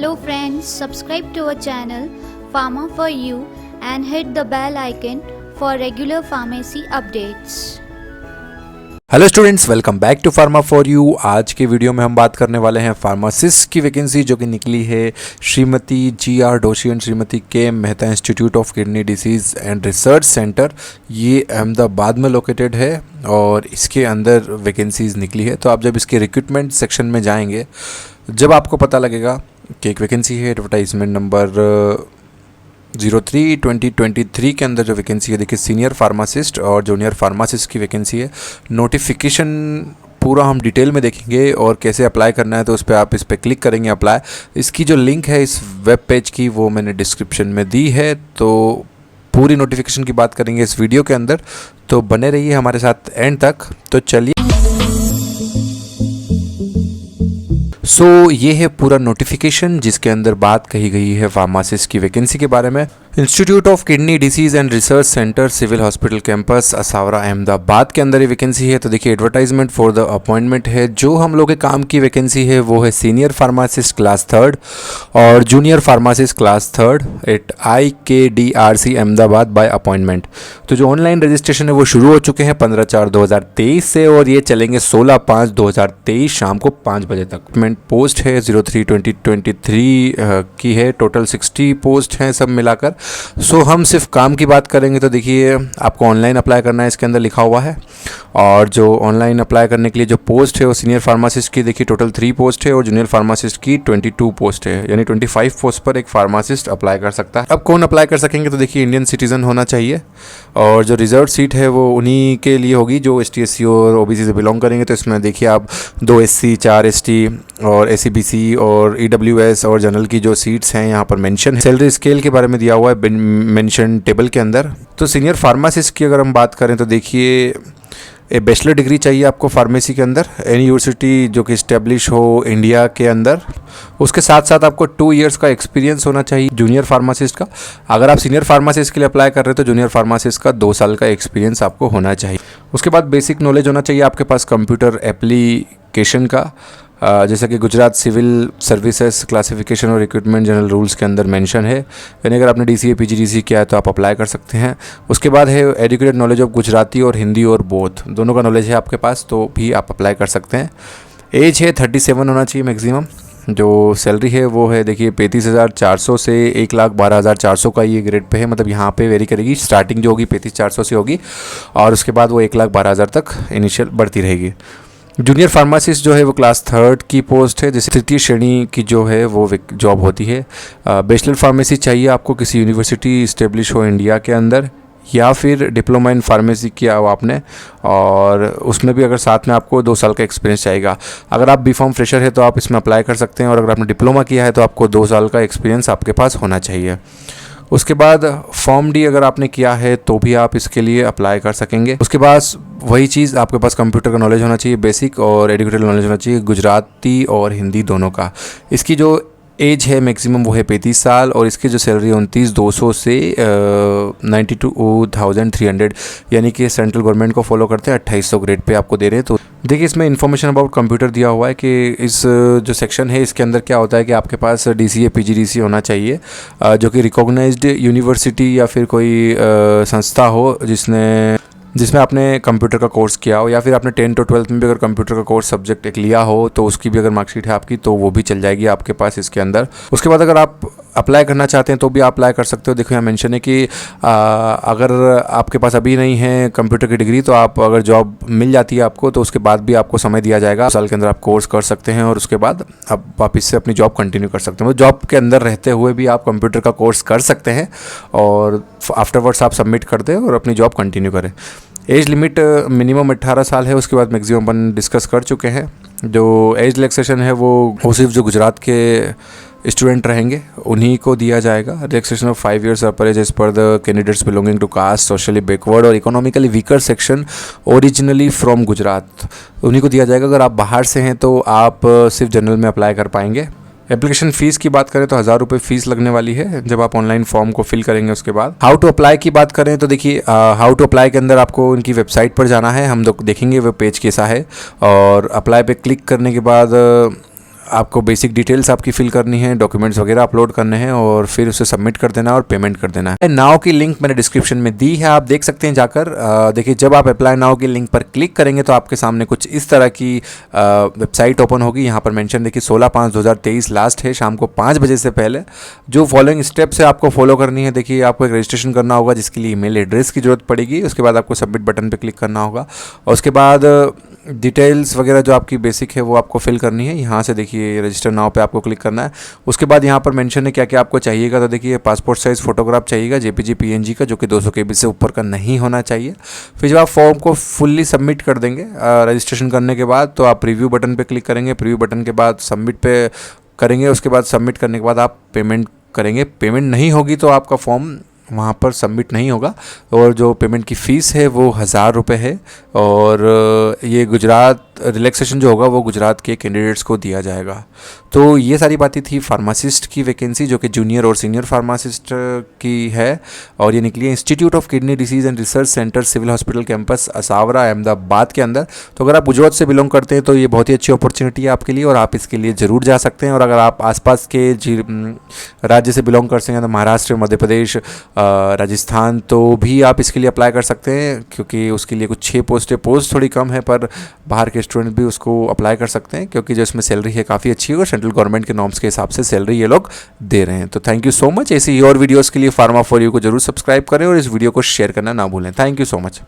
Hello friends, subscribe to our channel Pharma for You and hit the bell icon for regular pharmacy updates. Hello students, welcome back to pharma for you. आज के video में हम बात करने वाले हैं pharmacist की vacancy जो कि निकली है श्रीमती जी.आर. डोशी एंड श्रीमती के Mehta institute of kidney disease and research centre. ये अहमदाबाद में लोकेटेड है और इसके अंदर वैकेंसीज़ निकली है। तो आप जब इसके रिक्रूटमेंट सेक्शन में जाएंगे, जब आपको पता लगेगा कि एक वैकेंसी है, एडवर्टाइजमेंट नंबर 03/2023 के अंदर जो वैकेंसी है, देखिए सीनियर फार्मासिस्ट और जूनियर फार्मासिस्ट की वैकेंसी है। नोटिफिकेशन पूरा हम डिटेल में देखेंगे और कैसे अप्लाई करना है, तो उस पर आप इस पर क्लिक करेंगे अप्लाई। इसकी जो लिंक है इस वेब पेज की वो मैंने डिस्क्रिप्शन में दी है। तो पूरी नोटिफिकेशन की बात करेंगे इस वीडियो के अंदर, तो बने रहिए हमारे साथ एंड तक। तो चलिए, ये है पूरा नोटिफिकेशन जिसके अंदर बात कही गई है फार्मासिस्ट की वैकेंसी के बारे में। Institute of kidney disease and research centre, civil hospital campus, Asarwa, Ahmedabad के अंदर ये वैकेंसी है। तो देखिए, एडवर्टाइजमेंट फॉर द अपॉइंटमेंट है। जो हम लोग के काम की वैकेंसी है वो है सीनियर फार्मासिस्ट क्लास 3rd और जूनियर फार्मासिस्ट क्लास 3rd एट IKDRC अहमदाबाद बाय अपॉइंटमेंट। तो जो ऑनलाइन रजिस्ट्रेशन है वो शुरू हो चुके हैं 15/4/2023 से और ये चलेंगे 16/5/2023 शाम को 5 बजे तक। पोस्ट है 03/2023 की है। टोटल 60 पोस्ट हैं सब मिलाकर। हम सिर्फ काम की बात करेंगे तो देखिए, आपको ऑनलाइन अप्लाई करना है, इसके अंदर लिखा हुआ है। और जो ऑनलाइन अप्लाई करने के लिए जो पोस्ट है वो सीनियर फार्मासिस्ट की देखिए टोटल 3 पोस्ट है और जूनियर फार्मासिस्ट की 22 पोस्ट है, यानी 25 पोस्ट पर एक फार्मासिस्ट अप्लाई कर सकता है। अब कौन अप्लाई कर सकेंगे, तो देखिए इंडियन सिटीजन होना चाहिए और जो रिजर्व सीट है वो उन्हीं के लिए होगी जो ST/SC और OBC से बिलोंग करेंगे। तो इसमें देखिए आप 2 SC, 4 ST और SCBC और EWS और जनरल की जो सीट्स हैं यहाँ पर मेंशन है। सैलरी स्केल के बारे में दिया हुआ है मेंशन टेबल के अंदर। तो सीनियर फार्मासिस्ट की अगर हम बात करें तो देखिए, बैचलर डिग्री चाहिए आपको फार्मेसी के अंदर, एनी यूनिवर्सिटी जो कि इस्टेब्लिश हो इंडिया के अंदर। उसके साथ साथ आपको 2 इयर्स का एक्सपीरियंस होना चाहिए जूनियर फार्मासिस्ट का। अगर आप सीनियर फार्मासिस्ट के लिए अप्लाई कर रहे हो तो जूनियर फार्मासिस्ट का 2 साल का एक्सपीरियंस आपको होना चाहिए। उसके बाद बेसिक नॉलेज होना चाहिए आपके पास कंप्यूटर एप्लीकेशन का, जैसा कि गुजरात सिविल सर्विसेज क्लासिफिकेशन और रिक्रूटमेंट जनरल रूल्स के अंदर मेंशन है। यानी अगर आपने DCA PGDC किया है तो आप अप्लाई कर सकते हैं। उसके बाद है एजुकेटेड नॉलेज ऑफ गुजराती और हिंदी और बोथ, दोनों का नॉलेज है आपके पास तो भी आप अप्लाई कर सकते हैं। एज है 37 होना चाहिए मैक्सिमम। जो सैलरी है वो है देखिए 35,400 से 1,12,400 का ये ग्रेड पे है। मतलब यहाँ पे वेरी करेगी, स्टार्टिंग जो होगी 35,400 से होगी और उसके बाद वो 1,12,000 तक इनिशियल बढ़ती रहेगी। जूनियर फार्मासिस्ट जो है वो क्लास 3rd की पोस्ट है, जैसे 3य श्रेणी की जो है वो जॉब होती है। बैचलर फार्मेसी चाहिए आपको, किसी यूनिवर्सिटी इस्टेब्लिश हो इंडिया के अंदर, या फिर डिप्लोमा इन फार्मेसी किया हो आपने और उसमें भी अगर साथ में आपको 2 साल का एक्सपीरियंस चाहिएगा। अगर आप B.Pharm फ्रेशर है तो आप इसमें अप्लाई कर सकते हैं और अगर आपने डिप्लोमा किया है तो आपको 2 साल का एक्सपीरियंस आपके पास होना चाहिए। उसके बाद Form D अगर आपने किया है तो भी आप इसके लिए अप्लाई कर सकेंगे। उसके बाद वही चीज़, आपके पास कंप्यूटर का नॉलेज होना चाहिए बेसिक और एजुकेटेड नॉलेज होना चाहिए गुजराती और हिंदी दोनों का। इसकी जो एज है मैक्सिमम वो है 35 साल और इसकी जो सैलरी 29,200 से 92,300, यानी कि सेंट्रल गवर्नमेंट को फॉलो करते हैं 2800 ग्रेड पे आपको दे रहे हैं। तो देखिए, इसमें इन्फॉर्मेशन अबाउट कंप्यूटर दिया हुआ है कि इस जो सेक्शन है इसके अंदर क्या होता है कि आपके पास DCA PGDC होना चाहिए, जो कि रिकॉग्नाइज्ड यूनिवर्सिटी या फिर कोई संस्था हो जिसमें आपने कंप्यूटर का कोर्स किया हो, या फिर आपने 10th और 12th में भी अगर कंप्यूटर का कोर्स सब्जेक्ट एक लिया हो तो उसकी भी अगर मार्कशीट है आपकी तो वो भी चल जाएगी आपके पास इसके अंदर। उसके बाद अगर आप अप्लाई करना चाहते हैं तो भी आप अप्लाई कर सकते हो। देखो यहाँ मेंशन है कि अगर आपके पास अभी नहीं है कंप्यूटर की डिग्री तो आप अगर जॉब मिल जाती है आपको तो उसके बाद भी आपको समय दिया जाएगा। साल के अंदर आप कोर्स कर सकते हैं और उसके बाद आप वापस से अपनी जॉब कंटिन्यू कर सकते हैं। जॉब के अंदर रहते हुए भी आप कंप्यूटर का कोर्स कर सकते हैं और आफ्टरवर्ड्स आप सबमिट कर दें और अपनी जॉब कंटिन्यू करें। एज लिमिट मिनिमम 18 साल है, उसके बाद मैक्सिमम अपन डिस्कस कर चुके हैं। जो एज रिलैक्सेशन है वो सिर्फ जो गुजरात के स्टूडेंट रहेंगे उन्हीं को दिया जाएगा। Relaxation of 5 years upper age पर the candidates belonging to caste, socially backward और economically weaker section originally from Gujarat, उन्हीं को दिया जाएगा। अगर आप बाहर से हैं तो आप सिर्फ जनरल में अप्लाई कर पाएंगे। एप्लीकेशन फ़ीस की बात करें तो 1000 रुपये फ़ीस लगने वाली है जब आप ऑनलाइन फॉर्म को फिल करेंगे। उसके बाद हाउ टू अप्लाई की बात करें तो देखिए, हाउ टू अप्लाई के अंदर आपको उनकी वेबसाइट पर जाना है। हम लोग देखेंगे वो पेज कैसा है और अप्लाई पे क्लिक करने के बाद आपको बेसिक डिटेल्स आपकी फिल करनी है, डॉक्यूमेंट्स वगैरह अपलोड करने हैं और फिर उसे सबमिट कर देना और पेमेंट कर देना है। नाउ की लिंक मैंने डिस्क्रिप्शन में दी है, आप देख सकते हैं जाकर। देखिए जब आप अप्लाई नाउ की लिंक पर क्लिक करेंगे तो आपके सामने कुछ इस तरह की वेबसाइट ओपन होगी। यहाँ पर मेंशन देखिए 16/5/2023 लास्ट है, शाम को 5 बजे से पहले। जो फॉलोइंग स्टेप्स है आपको फॉलो करनी है। देखिए आपको एक रजिस्ट्रेशन करना होगा जिसके लिए ईमेल एड्रेस की ज़रूरत पड़ेगी। उसके बाद आपको सबमिट बटन पर क्लिक करना होगा और उसके बाद डिटेल्स वगैरह जो आपकी बेसिक है वो आपको फिल करनी है। यहाँ से देखिए रजिस्टर नाउ पे आपको क्लिक करना है। उसके बाद यहाँ पर मेंशन है क्या क्या आपको चाहिएगा। तो देखिए पासपोर्ट साइज़ फोटोग्राफ चाहिएगा JPG PNG का, जो कि 200 KB से ऊपर का नहीं होना चाहिए। फिर जब आप फॉर्म को फुल्ली सबमिट कर देंगे रजिस्ट्रेशन करने के बाद, तो आप प्रीव्यू बटन पे क्लिक करेंगे। प्रीव्यू बटन के बाद सबमिट पे करेंगे। उसके बाद सबमिट करने के बाद आप पेमेंट करेंगे। पेमेंट नहीं होगी तो आपका फॉर्म वहाँ पर सबमिट नहीं होगा। और जो पेमेंट की फ़ीस है वो 1000 रुपये है। और ये गुजरात रिलैक्सेशन जो होगा वो गुजरात के कैंडिडेट्स को दिया जाएगा। तो ये सारी बातें थी फार्मासिस्ट की वैकेंसी, जो कि जूनियर और सीनियर फार्मासिस्ट की है। और ये निकली है institute of kidney disease and research centre civil hospital campus Asarwa Ahmedabad के अंदर। तो अगर आप गुजरात से बिलोंग करते हैं तो ये बहुत ही अच्छी अपॉर्चुनिटी है आपके लिए और आप इसके लिए ज़रूर जा सकते हैं। और अगर आप आसपास के राज्य से बिलोंग करते हैं तो महाराष्ट्र, मध्य प्रदेश, राजस्थान, तो भी आप इसके लिए अप्लाई कर सकते हैं, क्योंकि उसके लिए कुछ 6 पोस्ट है। पोस्ट थोड़ी कम है पर बाहर के स्टूडेंट भी उसको अप्लाई कर सकते हैं, क्योंकि जो इसमें सैलरी है काफ़ी अच्छी है और सेंट्रल गवर्नमेंट के नॉर्म्स के हिसाब से सैलरी ये लोग दे रहे हैं। तो थैंक यू सो मच। ऐसी ही और वीडियोज़ के लिए फार्मा फॉर यू को जरूर सब्सक्राइब करें और इस वीडियो को शेयर करना ना भूलें। Thank you so much.